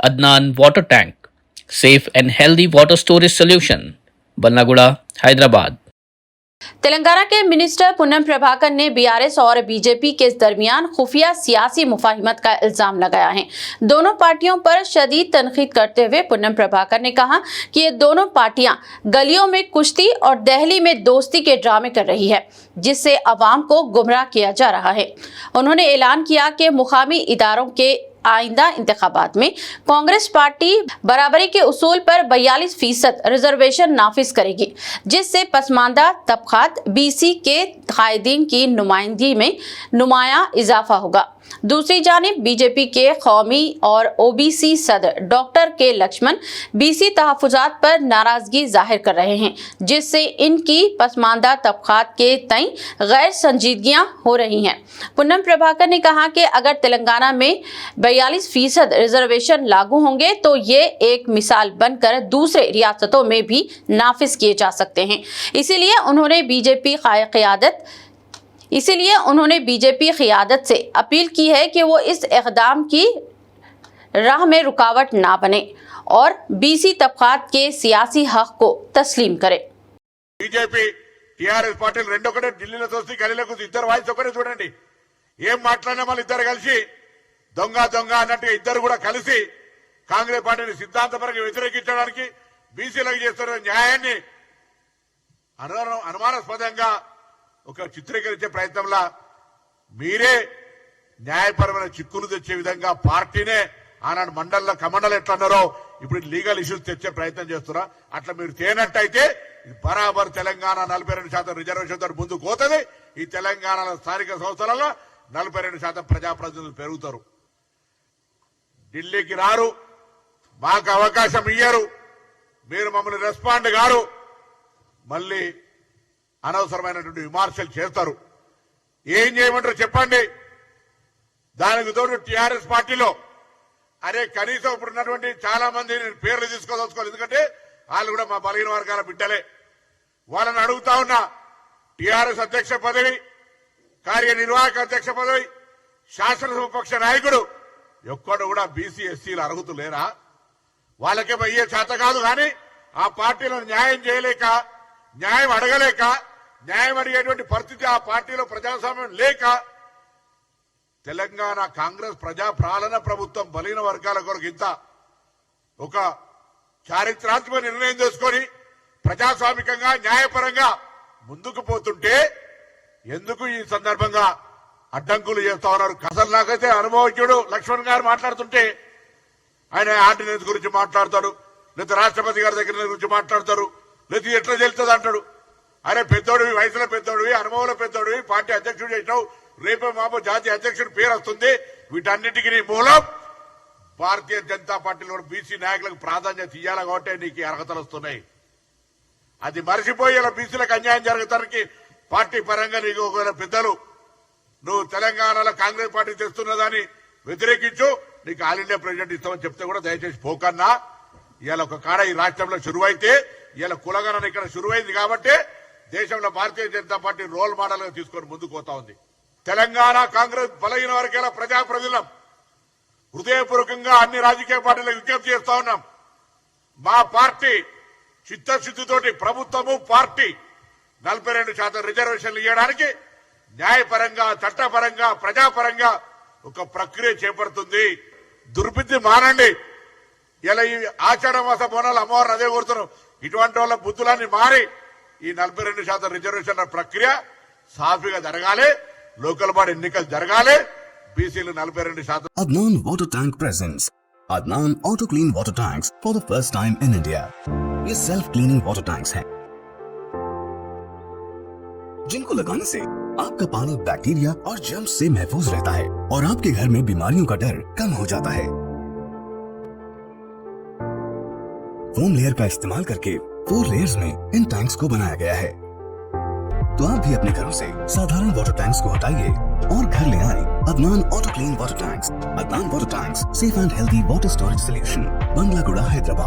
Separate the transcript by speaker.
Speaker 1: Adnan Water Tank, safe and healthy water storage solution, Bannaguda, Hyderabad.
Speaker 2: Telangana के minister Poonam Prabhakar ने BRS और BJP के दरमियान खुफिया सियासी मुफाहिमत का इल्जाम लगाया है। दोनों पार्टियों पर शदीद तनकीद करते हुए पूनम प्रभाकर ने कहा कि ये दोनों पार्टियां गलियों में कुश्ती और दिल्ली में दोस्ती के ड्रामे कर रही है, जिससे अवाम को गुमराह किया जा रहा है। उन्होंने ऐलान किया कि मुकामी इदारों के आइंदा इंतखाबात में कांग्रेस पार्टी बराबरी के उसूल पर 42% रिजर्वेशन नाफिज करेगी, जिससे पसमानदा तबकात बीसी के कायदीन की नुमाइंदगी में नुमाया इजाफा होगा। दूसरी जानिब बीजेपी के कौमी और ओबीसी सदर डॉक्टर के लक्ष्मण बीसी तहफुजात पर नाराजगी जाहिर कर रहे हैं, जिससे इनकी पसमानदा तबकात के तय गैर संजीदगियां हो रही हैं। पूनम प्रभाकर ने कहा कि अगर तेलंगाना में 42% रिजर्वेशन लागू होंगे तो ये एक मिसाल बनकर दूसरे रियासतों में भी नाफिज किए जा सकते हैं। इसीलिए उन्होंने बीजेपी क़यादत से अपील की है कि वो इस इक़दाम की राह में रुकावट ना बने और बीसी तबकात के सियासी हक को तस्लीम करे।
Speaker 3: बीजेपी टीआरएस पार्टी రెండొకటే ఢిల్లీలో చూసి గలీలకు ఇద్దరు వాయిస్ ఒకటే చూడండి, ఏం మాట్లాడినా మళ్ళీ ఇద్దరు కలిసి దొంగ దొంగ అన్నట్టుగా ఇద్దరు కూడా కలిసి కాంగ్రెస్ పార్టీని సిద్ధాంతపరంగా వ్యతిరేకించడానికి బీసీలకు చేస్తున్న న్యాయాన్ని అనుమానాస్పదంగా ఒక చిత్రీకరించే ప్రయత్నంలో మీరే న్యాయపరమైన చిక్కులు తెచ్చే విధంగా పార్టీనే ఆనాడు మండల్లో కమండలు ఎట్లా అన్నారో ఇప్పుడు లీగల్ ఇష్యూస్ తెచ్చే ప్రయత్నం చేస్తున్నా. అట్లా మీరు తేనట్టయితే బరాబర్ తెలంగాణ 42% రిజర్వేషన్ తో ముందుకు పోతుంది. ఈ తెలంగాణలో స్థానిక సంస్థలలో 42% ప్రజాప్రతినిధులు పెరుగుతారు. ఢిల్లీకి రారు, మాకు అవకాశం ఇయ్యరు, మీరు మమ్మల్ని రెస్పాండ్ గారు, మళ్ళీ అనవసరమైనటువంటి విమర్శలు చేస్తారు. ఏం చేయమంటారు చెప్పండి. దానికి తోడు టీఆర్ఎస్ పార్టీలో అరే కనీసం ఇప్పుడున్నటువంటి చాలా మంది పేర్లు తీసుకోదలుచుకోవాలి, ఎందుకంటే వాళ్ళు కూడా మా బలహీన వర్గాల బిడ్డలే. వాళ్ళని అడుగుతా ఉన్నా, టీఆర్ఎస్ అధ్యక్ష పదవి, కార్యనిర్వాహక అధ్యక్ష పదవి, శాసనసభ నాయకుడు ఎక్కడు కూడా బీసీ ఎస్సీలు అర్హులు లేరా? వాళ్ళకే అయ్యే చేత కాదు, కానీ ఆ పార్టీలో న్యాయం చేయలేక, న్యాయం అడగలేక, న్యాయం అడిగేటువంటి పరిస్థితి ఆ పార్టీలో ప్రజాస్వామ్యం లేక తెలంగాణ కాంగ్రెస్ ప్రజా పాలన ప్రభుత్వం బలహీన వర్గాల కొరకు ఇంత ఒక చారిత్రాత్మక నిర్ణయం తీసుకొని ప్రజాస్వామికంగా న్యాయపరంగా ముందుకు పోతుంటే ఎందుకు ఈ సందర్భంగా అడ్డంకులు చేస్తా ఉన్నారు? అసలు నాకైతే అనుభవజ్ఞుడు లక్ష్మణ్ గారు మాట్లాడుతుంటే ఆయన ఆర్డినెన్స్ గురించి మాట్లాడతాడు, లేదా రాష్ట్రపతి గారి దగ్గర గురించి మాట్లాడతారు, లేదా ఎట్లా తెలుస్తుంది అంటాడు. అరే పెద్దోడివి, వయసులో పెద్దోడివి, అనుభవంలో పెద్దోడివి, పార్టీ అధ్యక్షుడు చేసినావు, రేపే మాపో జాతీయ అధ్యక్షుడి పేరు వస్తుంది. వీటన్నిటికీ మూలం భారతీయ జనతా పార్టీలో బీసీ నాయకులకు ప్రాధాన్యత ఇవ్వాలి కాబట్టి నీకు అర్హతలు వస్తున్నాయి. అది మరిచిపోయి ఇలా బీసీలకు అన్యాయం జరగటానికి పార్టీ పరంగా నీకు ఒకవేళ పెద్దలు నువ్వు తెలంగాణలో కాంగ్రెస్ పార్టీ తెస్తున్నదాన్ని వ్యతిరేకించు, నీకు ఆల్ ఇండియా ప్రెసిడెంట్ ఇస్తామని చెప్తే కూడా దయచేసి పోకన్నా. ఇవాళ ఒక కాడ ఈ రాష్ట్రంలో శురువైతే ఇవాళ కులగణన ఇక్కడ శురువైంది కాబట్టి దేశంలో Bharatiya Janata party role model గా తీసుకొని ముందుకు పోతా ఉంది. తెలంగాణ కాంగ్రెస్ బలహీన వర్గాల ప్రజాప్రతినిధులం హృదయపూర్వకంగా అన్ని రాజకీయ పార్టీలకు విజ్ఞప్తి చేస్తా ఉన్నాం. మా పార్టీ చిత్తశుద్దితోటి ప్రభుత్వము పార్టీ 42% రిజర్వేషన్లు ఇవ్వడానికి న్యాయపరంగా, చట్టపరంగా, ప్రజాపరంగా ఒక ప్రక్రియ చేపడుతుంది. దుర్బుద్ధి మానండి. ఇలా ఈ ఆషాఢ మాస బోనాలు అమ్మవారిని అదే కోరుతున్నాం. ఇటువంటి వాళ్ళ బుద్ధులన్నీ మారి ఈ 42% రిజర్వేషన్ల ప్రక్రియ సాఫీగా జరగాలి, లోకల్ బాడీ ఎన్నికలు జరగాలి, బీసీలు 42%.
Speaker 4: Adnan Water Tank presents Adnan Auto Clean Water Tanks for the first time in India. ये सेल्फ क्लीनिंग वाटर टैंक्स हैं जिनको लगाने से आपका पानी बैक्टीरिया और जर्म्स से महफूज रहता है और आपके घर में बीमारियों का डर कम हो जाता है। फोम लेयर का इस्तेमाल करके 4 लेयर्स में इन टैंक्स को बनाया गया है। तो आप भी अपने घरों से साधारण वाटर टैंक्स को हटाइए और घर ले आए Adnan auto clean water tanks. Adnan water tanks, safe and healthy water storage solution, Bangalaguda, Hyderabad.